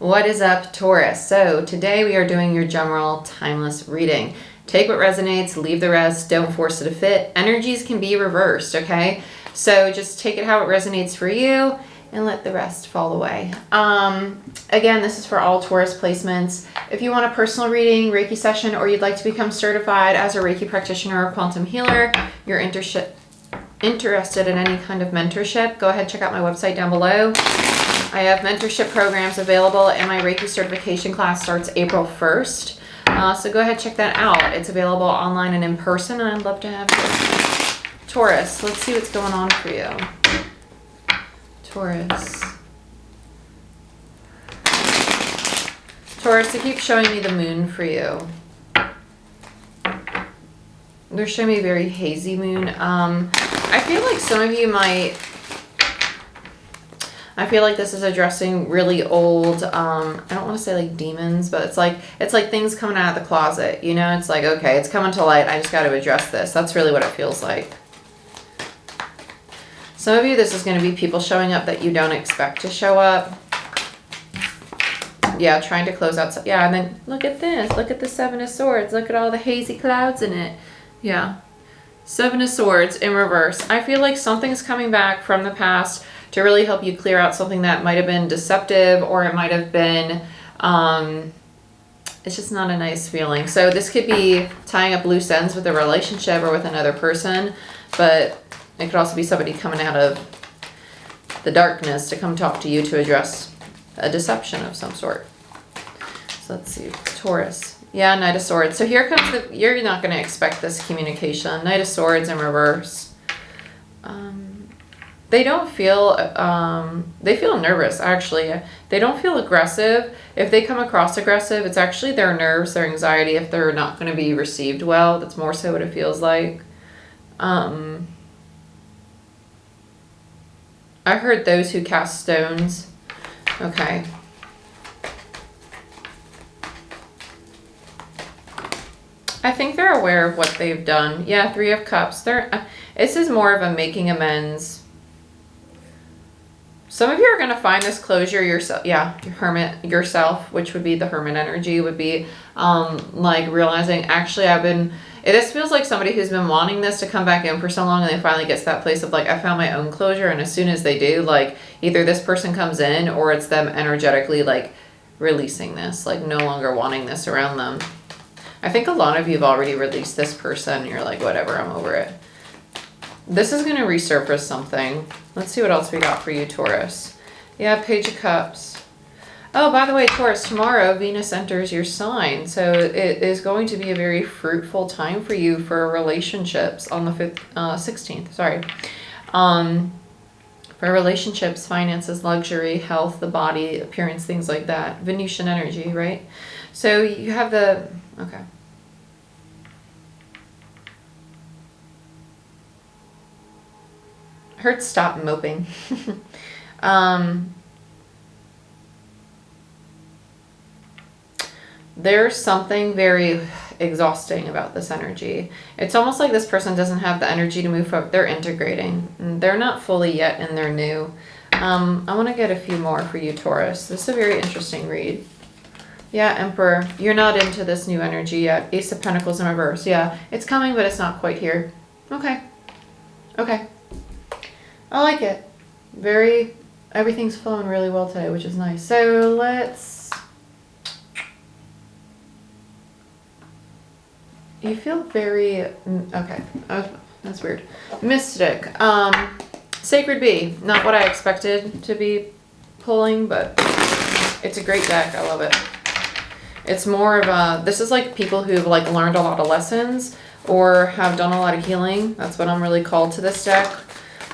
What is up, Taurus? So today we are doing your general timeless reading. Take what resonates, leave the rest, don't force it to fit. Energies can be reversed, okay? So just take it how it resonates for you and let the rest fall away. Again, this is for all Taurus placements. If you want a personal reading, Reiki session, or you'd like to become certified as a Reiki practitioner or quantum healer, you're interested in any kind of mentorship, go ahead and check out my website down below. I have mentorship programs available, and my Reiki certification class starts April 1st. So go ahead and check that out. It's available online and in person, and I'd love to have you. Taurus, let's see what's going on for you. Taurus. Taurus, they keep showing me the moon for you. They're showing me a very hazy moon. I feel like some of you might... I feel like this is addressing really old, I don't want to say like demons, but it's like things coming out of the closet, you know? It's like, okay, it's coming to light. I just got to address this. That's really what it feels like. Some of you, this is going to be people showing up that you don't expect to show up. Yeah, trying to close out. Yeah, and then look at this. Look at the Seven of Swords. Look at all the hazy clouds in it. Yeah. Seven of Swords in reverse. I feel like something's coming back from the past to really help you clear out something that might have been deceptive, or it might have been, it's just not a nice feeling. So this could be tying up loose ends with a relationship or with another person, but it could also be somebody coming out of the darkness to come talk to you to address a deception of some sort. So let's see, Taurus. Yeah, Knight of Swords. So here comes the, you're not going to expect this communication. Knight of Swords in reverse. They don't feel, they feel nervous, actually. They don't feel aggressive. If they come across aggressive, it's actually their nerves, their anxiety, if they're not going to be received well. That's more so what it feels like. I heard those who cast stones. Okay. I think they're aware of what they've done. Yeah, Three of Cups. This is more of a making amends. Some of you are going to find this closure yourself. Yeah, Hermit yourself, which would be the Hermit energy, would be like realizing, actually, this feels like somebody who's been wanting this to come back in for so long, and they finally get to that place of like, I found my own closure. And as soon as they do, like either this person comes in, or it's them energetically like releasing this, like no longer wanting this around them. I think a lot of you have already released this person. You're like, whatever, I'm over it. This is going to resurface something. Let's see what else we got for you, Taurus. Yeah, Page of Cups. Oh, by the way, Taurus, tomorrow Venus enters your sign. So it is going to be a very fruitful time for you for relationships on the 16th. Sorry. For relationships, finances, luxury, health, the body, appearance, things like that. Venusian energy, right? So you have the... Okay. I heard stop moping. There's something very exhausting about this energy. It's almost like this person doesn't have the energy to move forward. They're integrating. They're not fully yet and they're new. I want to get a few more for you, Taurus. This is a very interesting read. Yeah, Emperor. You're not into this new energy yet. Ace of Pentacles in reverse. Yeah, it's coming, but it's not quite here. Okay. Okay. I like it. Everything's flowing really well today, which is nice. So let's... You feel very... Okay. Oh, that's weird. Mystic. Sacred Bee. Not what I expected to be pulling, but it's a great deck. I love it. It's more of a... This is like people who've like learned a lot of lessons or have done a lot of healing. That's what I'm really called to this deck.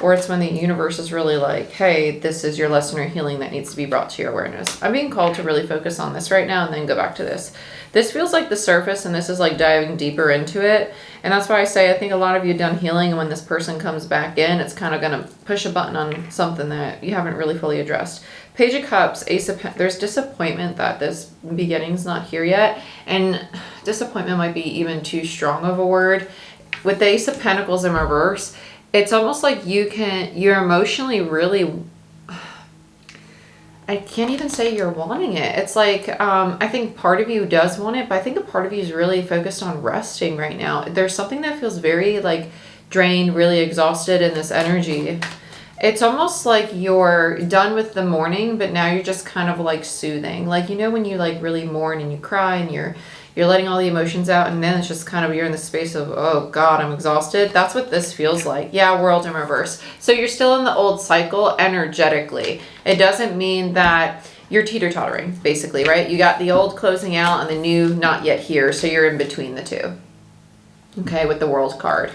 Or it's when the universe is really like, hey, this is your lesson or healing that needs to be brought to your awareness. I'm being called to really focus on this right now and then go back to this. This feels like the surface, and this is like diving deeper into it. And that's why I say I think a lot of you have done healing, and when this person comes back in, it's kind of going to push a button on something that you haven't really fully addressed. Page of Cups, Ace of Pentacles. There's disappointment that this beginning's not here yet. And disappointment might be even too strong of a word. With the Ace of Pentacles in reverse, it's almost like you're emotionally really I can't even say you're wanting it. It's like, I think part of you does want it, but I think a part of you is really focused on resting right now. There's something that feels very like drained, really exhausted in this energy. It's almost like you're done with the mourning, but now you're just kind of like soothing. Like, you know, when you like really mourn and you cry and you're letting all the emotions out, and then it's just kind of, you're in the space of, oh God, I'm exhausted. That's what this feels like. Yeah, world in reverse. So you're still in the old cycle energetically. It doesn't mean that you're teeter-tottering, basically, right? You got the old closing out and the new not yet here. So you're in between the two. Okay, with the world card.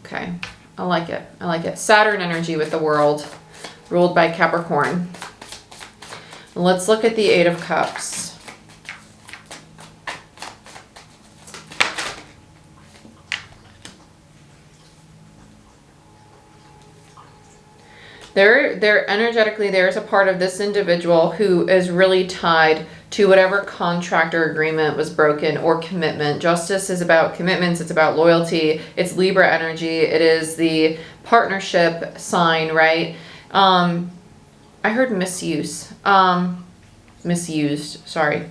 Okay, I like it. I like it. Saturn energy with the world, ruled by Capricorn. Let's look at the Eight of Cups. There energetically, there's a part of this individual who is really tied to whatever contract or agreement was broken or commitment. Justice is about commitments. It's about loyalty. It's Libra energy. It is the partnership sign, right? I heard misuse. Misused, sorry.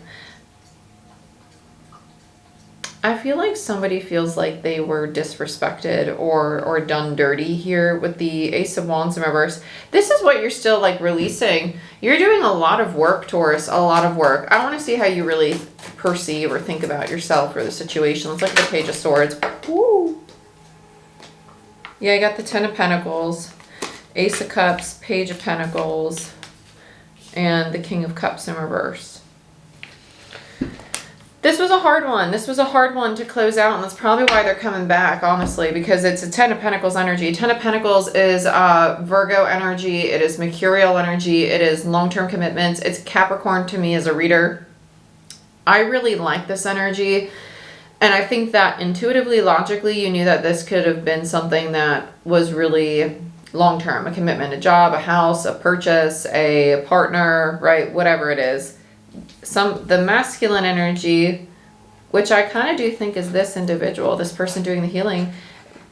I feel like somebody feels like they were disrespected or done dirty here with the Ace of Wands in reverse. This is what you're still like releasing. You're doing a lot of work, Taurus, a lot of work. I want to see how you really perceive or think about yourself or the situation. Let's look at the Page of Swords. Woo! Yeah, I got the Ten of Pentacles, Ace of Cups, Page of Pentacles, and the King of Cups in reverse. This was a hard one. This was a hard one to close out, and that's probably why they're coming back, honestly, because it's a Ten of Pentacles energy. Ten of Pentacles is Virgo energy. It is Mercurial energy. It is long-term commitments. It's Capricorn to me as a reader. I really like this energy, and I think that intuitively, logically, you knew that this could have been something that was really long-term, a commitment, a job, a house, a purchase, a partner, right? Whatever it is. The masculine energy, which I kind of do think is this individual, this person doing the healing,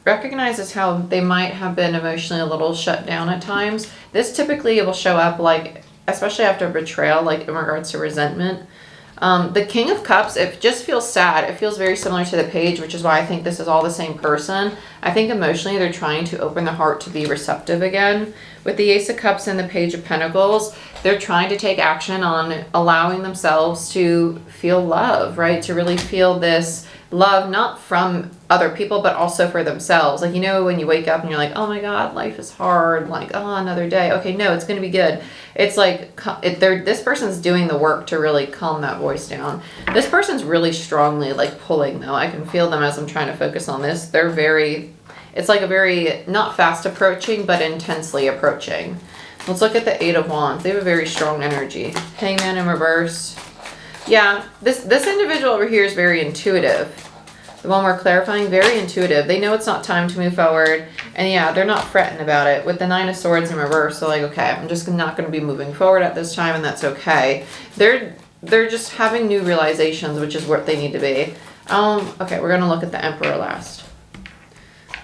recognizes how they might have been emotionally a little shut down at times. This typically will show up like, especially after betrayal, like in regards to resentment. The King of Cups, it just feels sad. It feels very similar to the Page, which is why I think this is all the same person. I think emotionally they're trying to open the heart to be receptive again. With the Ace of Cups and the Page of Pentacles, they're trying to take action on allowing themselves to feel love, right? To really feel this love, not from other people, but also for themselves. Like, you know, when you wake up and you're like, oh my God, life is hard. Like, oh, another day. Okay, no, it's going to be good. It's like this person's doing the work to really calm that voice down. This person's really strongly like pulling though. I can feel them as I'm trying to focus on this. They're very, it's like a very, not fast approaching, but intensely approaching. Let's look at the Eight of Wands. They have a very strong energy. Hangman in reverse. Yeah, this individual over here is very intuitive. The one we're clarifying, very intuitive. They know it's not time to move forward. And yeah, they're not fretting about it. With the Nine of Swords in reverse, they're like, okay, I'm just not going to be moving forward at this time, and that's okay. They're just having new realizations, which is what they need to be. Okay, we're going to look at the Emperor last.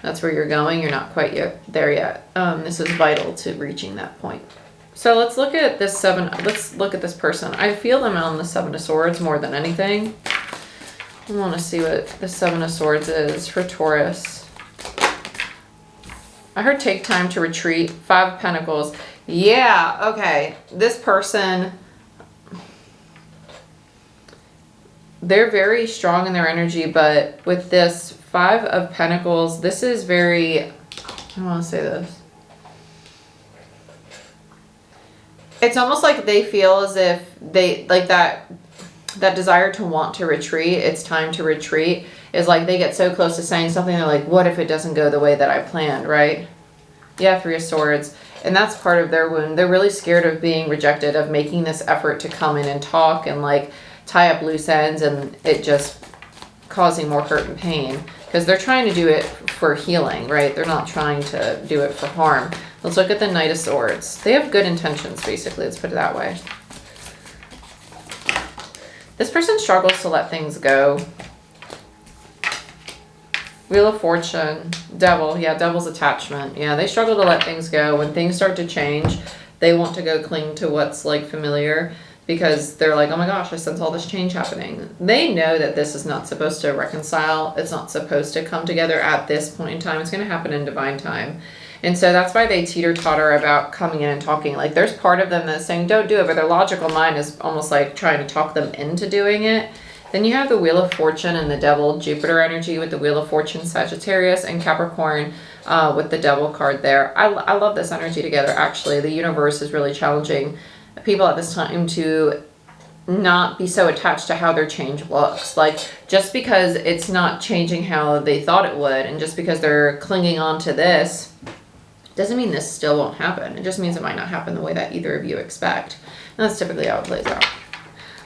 That's where you're going. You're not quite there yet. This is vital to reaching that point. So let's look at this let's look at this person. I feel them on the Seven of Swords more than anything. I want to see what the Seven of Swords is for Taurus. I heard take time to retreat. Five of Pentacles. Yeah, okay. This person, they're very strong in their energy, but with this Five of Pentacles, this is very, I don't want to say this. It's almost like they feel as if they, like that desire to want to retreat, it's time to retreat, is like they get so close to saying something, they're like, what if it doesn't go the way that I planned, right? Yeah, Three of Swords. And that's part of their wound. They're really scared of being rejected, of making this effort to come in and talk and like tie up loose ends, and it just causing more hurt and pain. Because they're trying to do it for healing, right? They're not trying to do it for harm. Let's look at the Knight of Swords. They have good intentions, basically. Let's put it that way. This person struggles to let things go. Wheel of Fortune. Devil. Yeah, Devil's attachment. Yeah, they struggle to let things go. When things start to change, they want to go cling to what's like familiar because they're like, oh my gosh, I sense all this change happening. They know that this is not supposed to reconcile. It's not supposed to come together at this point in time. It's going to happen in divine time. And so that's why they teeter-totter about coming in and talking. Like, there's part of them that's saying, don't do it, but their logical mind is almost like trying to talk them into doing it. Then you have the Wheel of Fortune and the Devil, Jupiter energy with the Wheel of Fortune, Sagittarius, and Capricorn with the Devil card there. I love this energy together, actually. The universe is really challenging people at this time to not be so attached to how their change looks. Like, just because it's not changing how they thought it would, and just because they're clinging on to this, doesn't mean this still won't happen. It just means it might not happen the way that either of you expect. And that's typically how it plays out.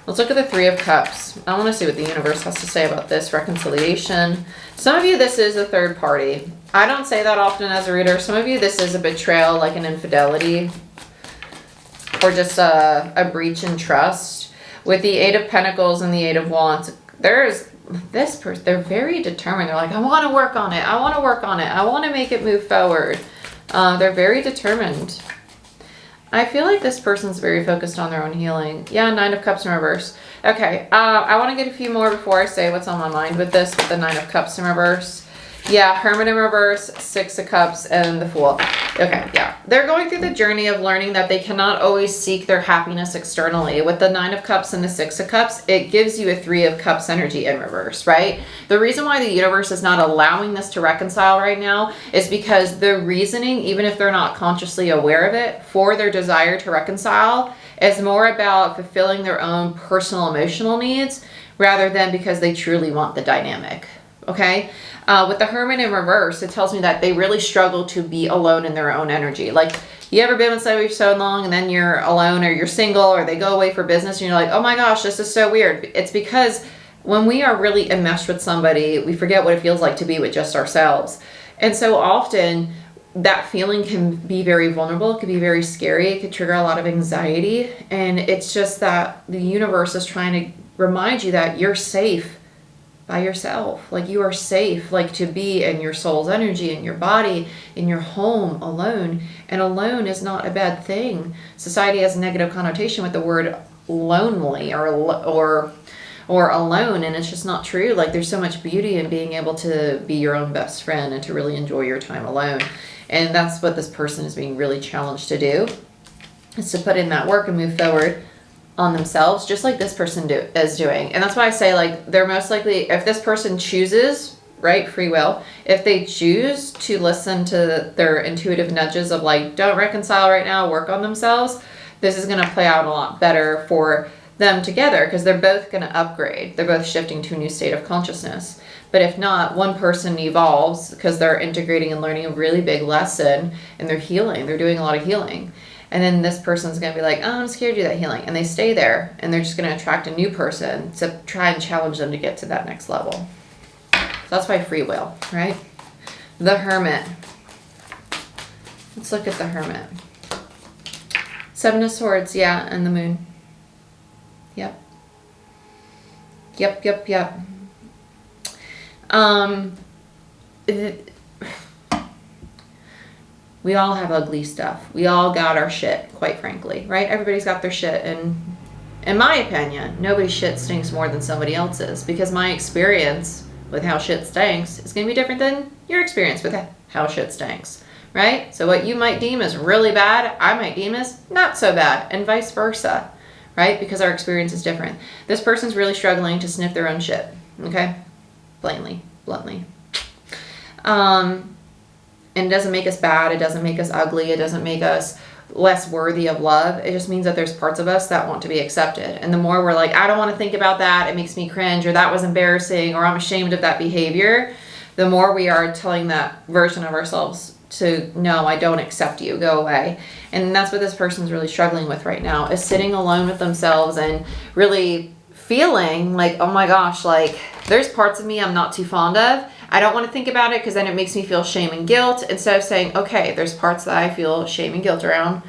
Let's look at the Three of Cups. I want to see what the universe has to say about this reconciliation. Some of you, this is a third party. I don't say that often as a reader. Some of you, this is a betrayal, like an infidelity, or just a breach in trust. With the Eight of Pentacles and the Eight of Wands, there's this person, they're very determined. They're like, I want to work on it. I want to work on it. I want to make it move forward. They're very determined. I feel like this person's very focused on their own healing. Yeah, Nine of Cups in reverse. Okay, I want to get a few more before I say what's on my mind with this, with the Nine of Cups in reverse. Yeah, Hermit in reverse, Six of Cups, and the Fool. Okay, yeah. They're going through the journey of learning that they cannot always seek their happiness externally. With the Nine of Cups and the Six of Cups, it gives you a Three of Cups energy in reverse, right? The reason why the universe is not allowing this to reconcile right now is because the reasoning, even if they're not consciously aware of it, for their desire to reconcile is more about fulfilling their own personal emotional needs rather than because they truly want the dynamic, okay? With the Hermit in reverse, it tells me that they really struggle to be alone in their own energy. Like, you ever been with somebody for so long and then you're alone or you're single or they go away for business and you're like, oh my gosh, this is so weird. It's because when we are really enmeshed with somebody, we forget what it feels like to be with just ourselves. And so often that feeling can be very vulnerable. It could be very scary. It could trigger a lot of anxiety. And it's just that the universe is trying to remind you that you're safe by yourself. Like, you are safe, like, to be in your soul's energy, in your body, in your home, alone. And alone is not a bad thing. Society has a negative connotation with the word lonely or alone, and it's just not true. Like, there's so much beauty in being able to be your own best friend and to really enjoy your time alone. And that's what this person is being really challenged to do, is to put in that work and move forward on themselves, just like this person is doing. And that's why I say, like, they're most likely, if this person chooses, right, free will, if they choose to listen to their intuitive nudges of like, don't reconcile right now, work on themselves, this is going to play out a lot better for them together, because they're both going to upgrade. They're both shifting to a new state of consciousness. But if not, one person evolves because they're integrating and learning a really big lesson, and they're healing. They're doing a lot of healing. And then this person's going to be like, oh, I'm scared to do that healing. And they stay there, and they're just going to attract a new person to try and challenge them to get to that next level. So that's why free will, right? The Hermit. Let's look at the Hermit. Seven of Swords, yeah, and the Moon. Yep. Yep. We all have ugly stuff. We all got our shit, quite frankly, right? Everybody's got their shit, and in my opinion, nobody's shit stinks more than somebody else's, because my experience with how shit stinks is going to be different than your experience with how shit stinks, right? So what you might deem as really bad, I might deem as not so bad, and vice versa, right? Because our experience is different. This person's really struggling to sniff their own shit, okay? Bluntly. And it doesn't make us bad. It doesn't make us ugly. It doesn't make us less worthy of love. It just means that there's parts of us that want to be accepted. And the more we're like, I don't want to think about that, it makes me cringe, or that was embarrassing, or I'm ashamed of that behavior, the more we are telling that version of ourselves to, no, I don't accept you, go away. And that's what this person's really struggling with right now, is sitting alone with themselves and really feeling like, oh my gosh, like, there's parts of me I'm not too fond of. I don't want to think about it because then it makes me feel shame and guilt. Instead of saying, okay, there's parts that I feel shame and guilt around.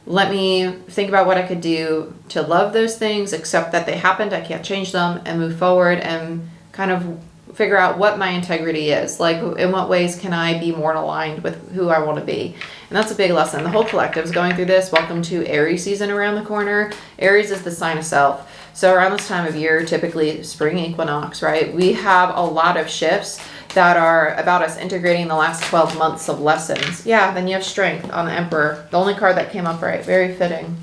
Let me think about what I could do to love those things, accept that they happened, I can't change them, and move forward and kind of figure out what my integrity is. Like, in what ways can I be more aligned with who I want to be? And that's a big lesson. The whole collective is going through this. Welcome to Aries season around the corner. Aries is the sign of self. So around this time of year, typically spring equinox, right? We have a lot of shifts that are about us integrating the last 12 months of lessons. Yeah, then you have strength on the Emperor. The only card that came up right. Very fitting.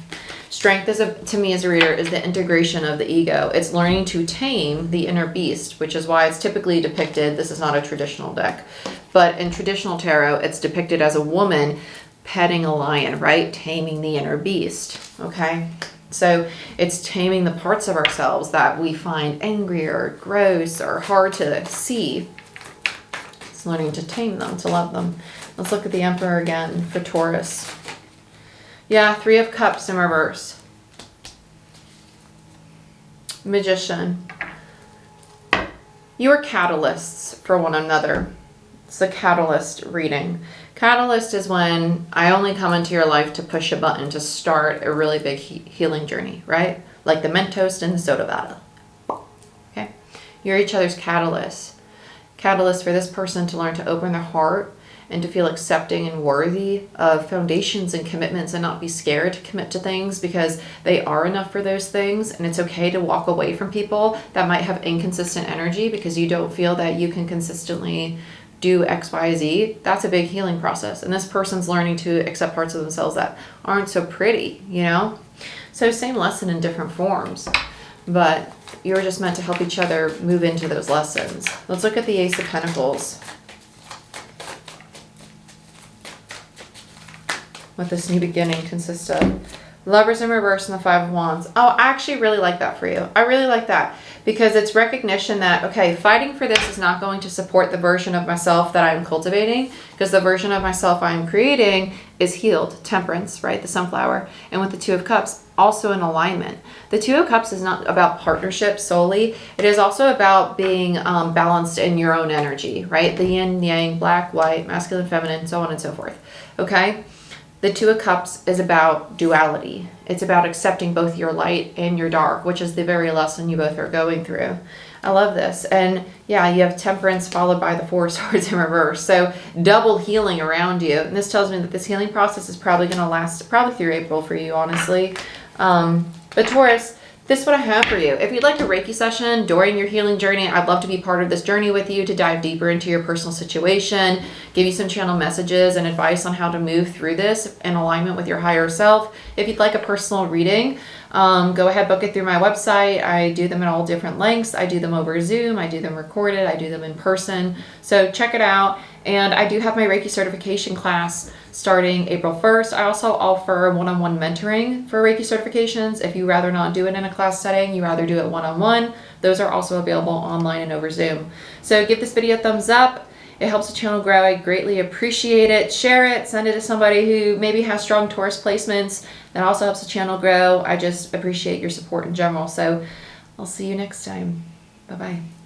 Strength is to me as a reader is the integration of the ego. It's learning to tame the inner beast, which is why it's typically depicted. This is not a traditional deck, but in traditional tarot, it's depicted as a woman petting a lion, right? Taming the inner beast. Okay. So it's taming the parts of ourselves that we find angry or gross or hard to see. It's learning to tame them, to love them. Let's look at the Emperor again for Taurus. Yeah, 3 of Cups in reverse. Magician. You are catalysts for one another. It's the catalyst reading. Catalyst is when I only come into your life to push a button to start a really big healing journey, right? Like the Mentos and the soda bottle. Okay? You're each other's catalyst. Catalyst for this person to learn to open their heart and to feel accepting and worthy of foundations and commitments and not be scared to commit to things because they are enough for those things. And it's okay to walk away from people that might have inconsistent energy because you don't feel that you can consistently do X, Y, Z. That's a big healing process. And this person's learning to accept parts of themselves that aren't so pretty, you know? So same lesson in different forms, but you're just meant to help each other move into those lessons. Let's look at the Ace of Pentacles. What this new beginning consists of. Lovers in reverse and the 5 of Wands. Oh, I actually really like that for you. I really like that because it's recognition that, okay, fighting for this is not going to support the version of myself that I'm cultivating because the version of myself I'm creating is healed, temperance, right? The sunflower. And with the 2 of Cups, also in alignment. The 2 of Cups is not about partnership solely. It is also about being balanced in your own energy, right? The yin, yang, black, white, masculine, feminine, so on and so forth. Okay? The 2 of Cups is about duality. It's about accepting both your light and your dark, which is the very lesson you both are going through. I love this. And yeah, you have temperance followed by the 4 of Swords in reverse. So double healing around you. And this tells me that this healing process is probably going to last probably through April for you, honestly. But Taurus, this is what I have for you. If you'd like a Reiki session during your healing journey, I'd love to be part of this journey with you to dive deeper into your personal situation, give you some channel messages and advice on how to move through this in alignment with your higher self. If you'd like a personal reading, go ahead, book it through my website. I do them at all different lengths. I do them over Zoom. I do them recorded. I do them in person. So check it out. And I do have my Reiki certification class starting April 1st. I also offer one-on-one mentoring for Reiki certifications. If you rather not do it in a class setting, you rather do it one-on-one, those are also available online and over Zoom. So give this video a thumbs up. It helps the channel grow. I greatly appreciate it. Share it. Send it to somebody who maybe has strong Taurus placements. That also helps the channel grow. I just appreciate your support in general. So I'll see you next time. Bye-bye.